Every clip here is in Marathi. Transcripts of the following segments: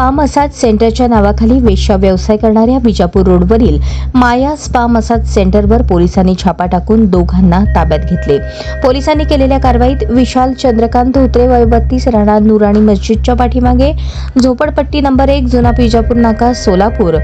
स्पा मसाज सेंटरच्या नावाखाली वेश्या व्यवसाय करणाऱ्या विजापूर रोडवरील माया स्पा मसाज सेंटरवर पोलिसांनी छापा टाकून दोघांना ताब्यात घेतले। पोलिसांनी केलेल्या कारवाईत विशाल चंद्रकांत धोत्रे वय 32 राहणार नुराणी मस्जिदच्या पाठीमागे झोपडपट्टी नंबर 1 जुना विजापूर नाका सोलापूर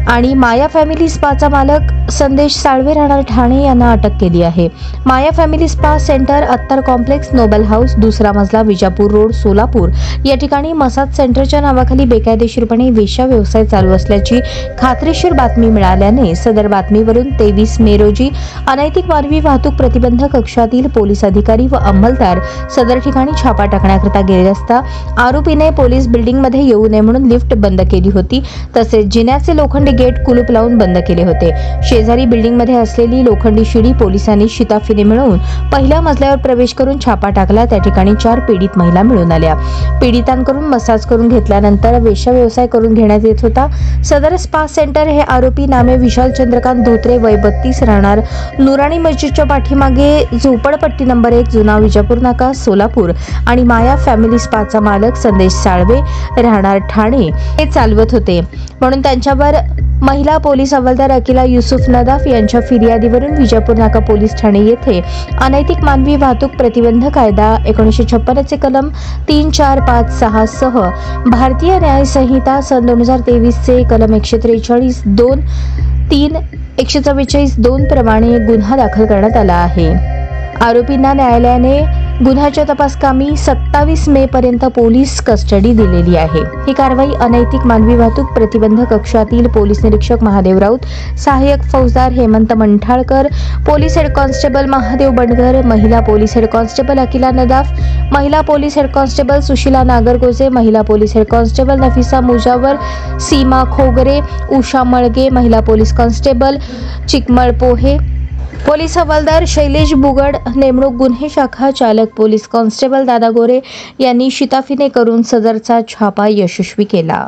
आणि माया फॅमिली स्पाचा मालक संदेश साळवे राहणार ठाणे यांना अटक केली आहे। माया फॅमिली स्पा सेंटर अत्तर कॉम्प्लेक्स नोबल हाऊस दुसरा मजला विजापूर रोड सोलापूर या ठिकाणी मसाज सेंटरच्या नावाखाली बेकायदेशीरपणे वेश्या व्यवसाय चालू असल्याची खात्रीशीर बातमी मिळाल्याने सदर बातमीवरून 23 मे रोजी अनैतिक मानवी वाहतूक प्रतिबंधक कक्षातील पोलीस अधिकारी व अंमलदार सदर ठिकाणी छापा टाकण्याकरता गेले असता आरोपीने पोलीस बिल्डिंगमध्ये येऊ नये म्हणून लिफ्ट बंद केली होती, तसेच जिन्याचे लोखंडी गेट कुलूप लावून बंद केले होते। शेजारी बिल्डिंगमध्ये असलेली लोखंडी शिडी पोलिसांनी शिताफीने मिळवून पहिल्या मजल्यावर प्रवेश करून छापा टाकला। त्या ठिकाणी 4 पीडित महिला मिळून आल्या। पीडितांकडून मसाज करून घेतल्यानंतर वेश्या व्यवसाय करून घेण्यात येत होता। सदर स्पा सेंटर हे आरोपी नामे विशाल चंद्रकांत धोत्रे वय 32 राहणार नुराणी मस्जिदच्या पाठीमागे झोपडपट्टी नंबर 1 जुना विजापूर नाका सोलापूर आणि माया फॅमिली स्पाचा मालक संदेश साळवे राहणार ठाणे हे चालवत होते, म्हणून त्यांच्यावर महिला पोलीस हवालदार अकिला युसुफ नदाफ यांच्या फिर्यादीवरून विजापूर नाका पोलीस ठाणे येथे अनैतिक मानवी वाहतूक प्रतिबंध कायदा 1956 चे कलम 3, 4, 5, 6 सह भारतीय न्याय संहिता सन 2023 चे कलम 143, 2, 3, 144, 2 प्रमाणे गुन्हा दाखल करण्यात आला आहे। आरोपींना न्यायालयाने गुन्ह्याच्या तपासकामी 27 मे पर्यंत पोलीस कस्टडी दिलेली आहे। ही कारवाई अनैतिक मानवी वाहतूक प्रतिबंध कक्षातील पोलीस निरीक्षक महादेव राऊत, सहाय्यक फौजदार Hemant Manthalkar, police head constable Mahadev Bandgar, महिला police head constable Akila Nadaf, महिला police head constable Sushila Nagargoje, महिला police head constable Nafisa Mujawar, Seema Khogre, Usha Malge, महिला पोलीस कॉन्स्टेबल चिकमळपोहे, पोलीस हवालदार शैलेश बुगड, नेमणूक गुन्हे शाखा चालक पोलीस कॉन्स्टेबल दादा गोरे यांनी शिताफीने करून सदरचा छापा यशस्वी केला।